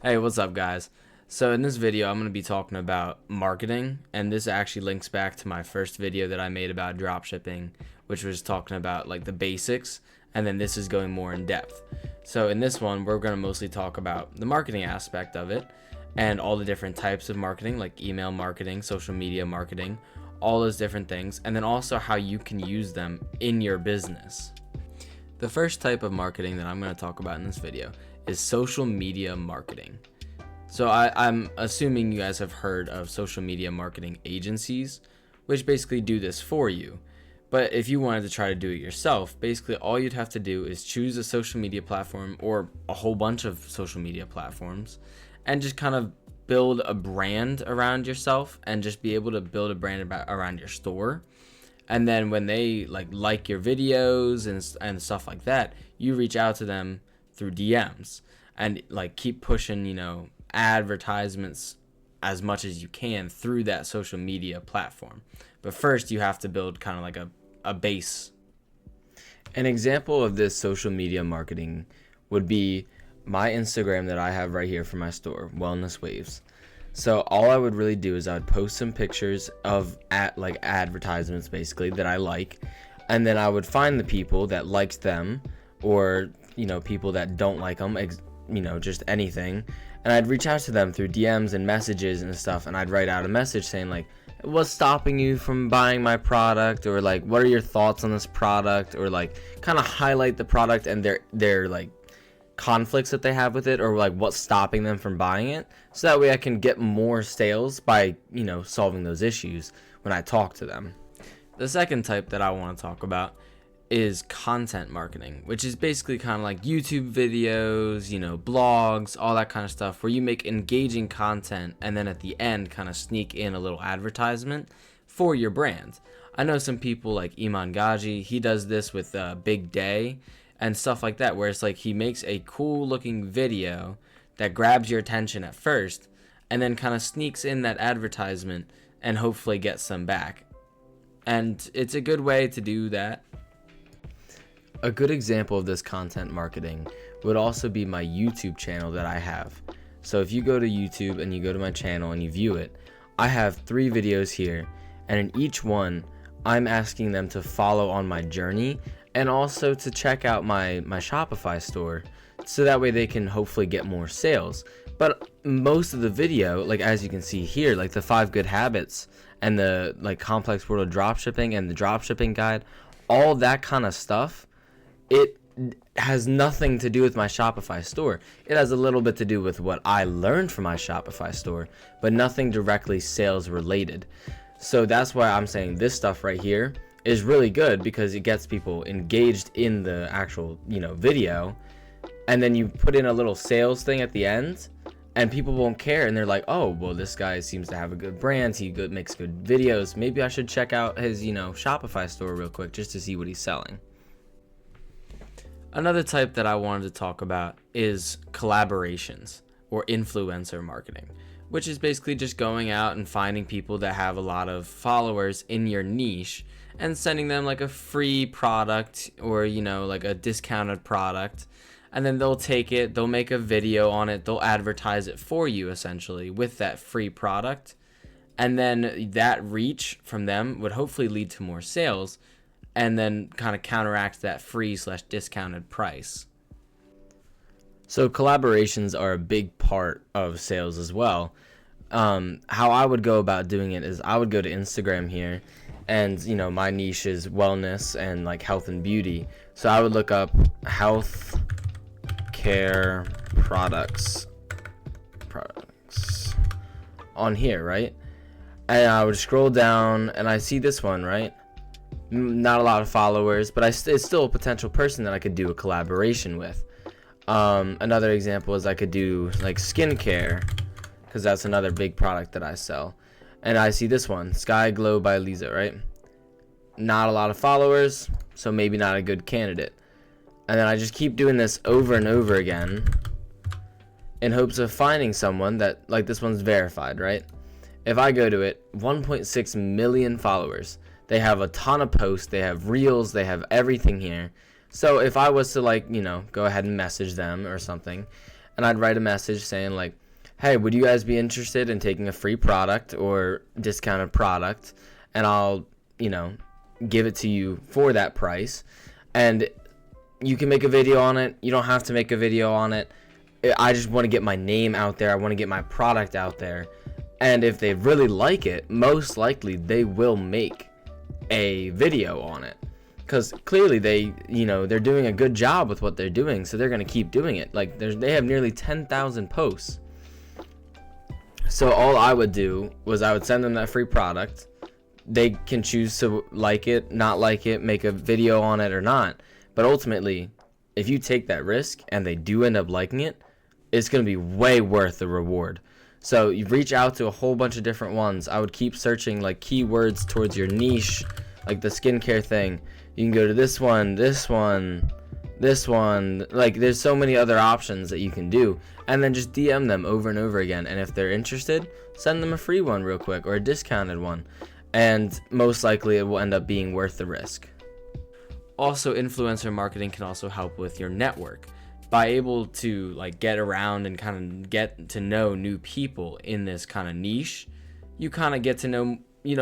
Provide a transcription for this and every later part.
Hey, what's up, guys? So in this video, I'm going to be talking about marketing, and this actually links back to my first video that I made about dropshipping, which was talking about like the basics, and then this is going more in depth. So in this one, we're going to mostly talk about the marketing aspect of it and all the different types of marketing, like email marketing, social media marketing, all those different things, and then also how you can use them in your business. The first type of marketing that I'm going to talk about in this video is social media marketing. So I'm assuming you guys have heard of social media marketing agencies, which basically do this for you. But if you wanted to try to do it yourself, basically all you'd have to do is choose a social media platform or a whole bunch of social media platforms and just kind of build a brand around yourself and just be able to build a brand around your store. And then when they like your videos and stuff like that, you reach out to them through DMs and keep pushing, advertisements as much as you can through that social media platform. But first you have to build kind of like a base. An example of this social media marketing would be my Instagram that I have right here for my store, Wellness Waves. So all I would really do is I would post some pictures of advertisements basically that I like, and then I would find the people that liked them, or people that don't like them, just anything, and I'd reach out to them through DMs and messages and stuff, and I'd write out a message saying what's stopping you from buying my product, or what are your thoughts on this product, or kind of highlight the product and their conflicts that they have with it, or what's stopping them from buying it, so that way I can get more sales by solving those issues when I talk to them. The second type that I want to talk about is content marketing, which is basically kind of like YouTube videos, blogs, all that kind of stuff, where you make engaging content and then at the end kind of sneak in a little advertisement for your brand. I know some people like Iman Gaji, he does this with Big Day and stuff like that, where it's he makes a cool looking video that grabs your attention at first and then kind of sneaks in that advertisement and hopefully gets some back. And it's a good way to do that. A good example of this content marketing would also be my YouTube channel that I have. So if you go to YouTube and you go to my channel and you view it, I have 3 videos here, and in each one I'm asking them to follow on my journey and also to check out my Shopify store, so that way they can hopefully get more sales. But most of the video, as you can see here, the 5 good habits and the complex world of dropshipping and the dropshipping guide, all that kind of stuff, it has nothing to do with my Shopify store. It has a little bit to do with what I learned from my Shopify store, but nothing directly sales related. So that's why I'm saying this stuff right here is really good, because it gets people engaged in the actual video, and then you put in a little sales thing at the end and people won't care, and they're like, oh well, this guy seems to have a good brand, makes good videos, maybe I should check out his Shopify store real quick just to see what he's selling. Another type that I wanted to talk about is collaborations or influencer marketing, which is basically just going out and finding people that have a lot of followers in your niche and sending them a free product, or a discounted product, and then they'll take it, they'll make a video on it, they'll advertise it for you essentially with that free product, and then that reach from them would hopefully lead to more sales and then kind of counteract that free/discounted price. So collaborations are a big part of sales as well. How I would go about doing it is I would go to Instagram here, and my niche is wellness and health and beauty, so I would look up health care products on here, right? And I would scroll down and I see this one, right? Not a lot of followers, but it's still a potential person that I could do a collaboration with. Another example is I could do skincare, because that's another big product that I sell. And I see this one, Sky Glow by Lisa, right? Not a lot of followers, so maybe not a good candidate. And then I just keep doing this over and over again in hopes of finding someone that, this one's verified, right? If I go to it, 1.6 million followers. They have a ton of posts, they have reels, they have everything here. So if I was to go ahead and message them or something, and I'd write a message saying like, hey, would you guys be interested in taking a free product or discounted product, and I'll, give it to you for that price, and you can make a video on it. You don't have to make a video on it. I just want to get my name out there. I want to get my product out there. And if they really like it, most likely they will make a video on it, because clearly they're doing a good job with what they're doing, so they're going to keep doing it. Like they have nearly 10,000 posts. So all I would do was I would send them that free product. They can choose to like it, not like it, make a video on it or not. But ultimately, if you take that risk and they do end up liking it, it's going to be way worth the reward. So you reach out to a whole bunch of different ones. I would keep searching like keywords towards your niche, like the skincare thing. You can go to this one, this one, this one. Like there's so many other options that you can do. And then just DM them over and over again. And if they're interested, send them a free one real quick or a discounted one. And most likely it will end up being worth the risk. Also, influencer marketing can also help with your network. By able to like get around and kind of get to know new people in this kind of niche, you kind of get to know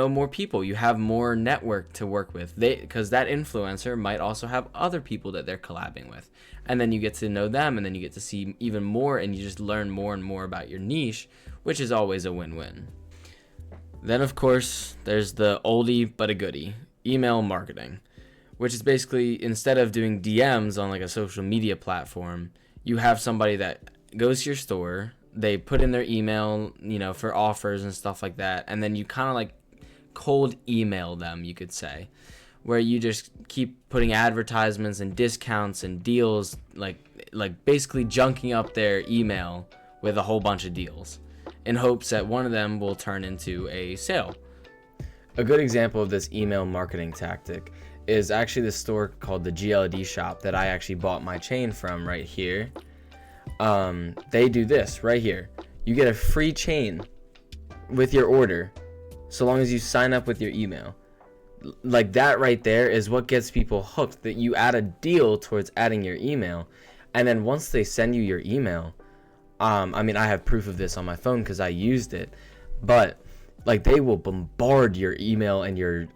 more people. You have more network to work with, because that influencer might also have other people that they're collabing with, and then you get to know them, and then you get to see even more, and you just learn more and more about your niche, which is always a win-win. Then of course there's the oldie but a goodie, email marketing, which is basically, instead of doing DMs on like a social media platform, you have somebody that goes to your store, they put in their email, for offers and stuff like that, and then you kind of like cold email them, you could say, where you just keep putting advertisements and discounts and deals, like basically junking up their email with a whole bunch of deals in hopes that one of them will turn into a sale. A good example of this email marketing tactic is actually the store called the GLD shop that I actually bought my chain from right here. They do this right here. You get a free chain with your order so long as you sign up with your email. Like that right there is what gets people hooked, that you add a deal towards adding your email. And then once they send you your email, I have proof of this on my phone because I used it, but like they will bombard your email and your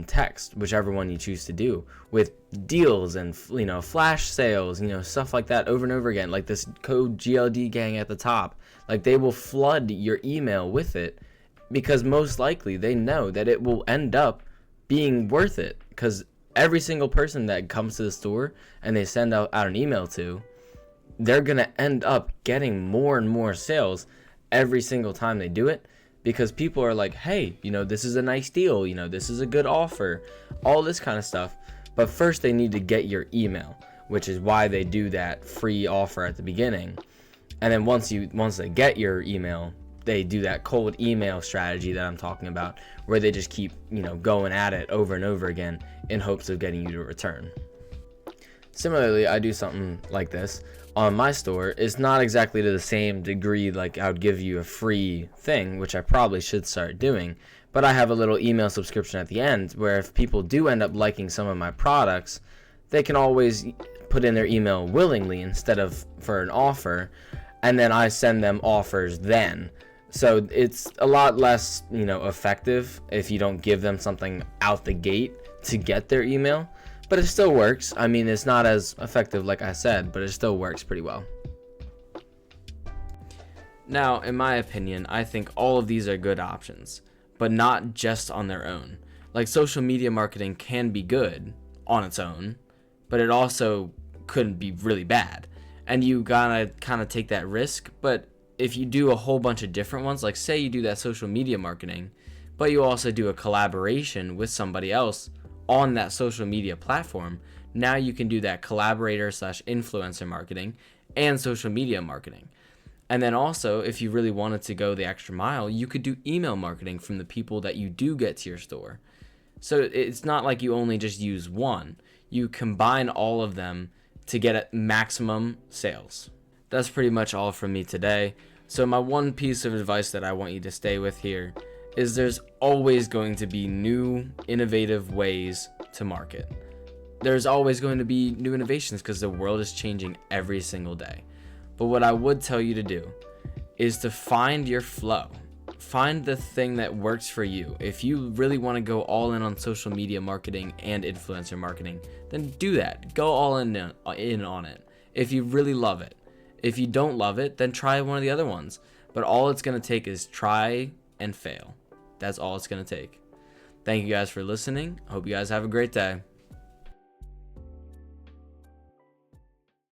text, whichever one you choose to do, with deals and flash sales, stuff like that over and over again. Like this code GLD gang at the top, like they will flood your email with it, because most likely they know that it will end up being worth it, because every single person that comes to the store and they send out an email to, they're gonna end up getting more and more sales every single time they do it. Because people are like, hey, this is a nice deal, this is a good offer, all this kind of stuff. But first they need to get your email, which is why they do that free offer at the beginning. And then once they get your email, they do that cold email strategy that I'm talking about, where they just keep, going at it over and over again in hopes of getting you to return. Similarly, I do something like this on my store. It's not exactly to the same degree like I would give you a free thing, which I probably should start doing, but I have a little email subscription at the end where if people do end up liking some of my products, they can always put in their email willingly instead of for an offer, and then I send them offers then. So it's a lot less, effective if you don't give them something out the gate to get their email. But it still works. It's not as effective like I said, but it still works pretty well. Now, in my opinion, I think all of these are good options, but not just on their own. Like social media marketing can be good on its own, but it also could be really bad. And you gotta kind of take that risk. But if you do a whole bunch of different ones, like say you do that social media marketing, but you also do a collaboration with somebody else on that social media platform, now you can do that collaborator/influencer marketing and social media marketing. And then also, if you really wanted to go the extra mile, you could do email marketing from the people that you do get to your store. So it's not like you only just use one. You combine all of them to get maximum sales. That's pretty much all from me today. So my one piece of advice that I want you to stay with here is there's always going to be new, innovative ways to market. There's always going to be new innovations because the world is changing every single day. But what I would tell you to do is to find your flow. Find the thing that works for you. If you really want to go all in on social media marketing and influencer marketing, then do that. Go all in on it. If you really love it. If you don't love it, then try one of the other ones. But all it's going to take is try and fail. That's all it's going to take. Thank you guys for listening. I hope you guys have a great day.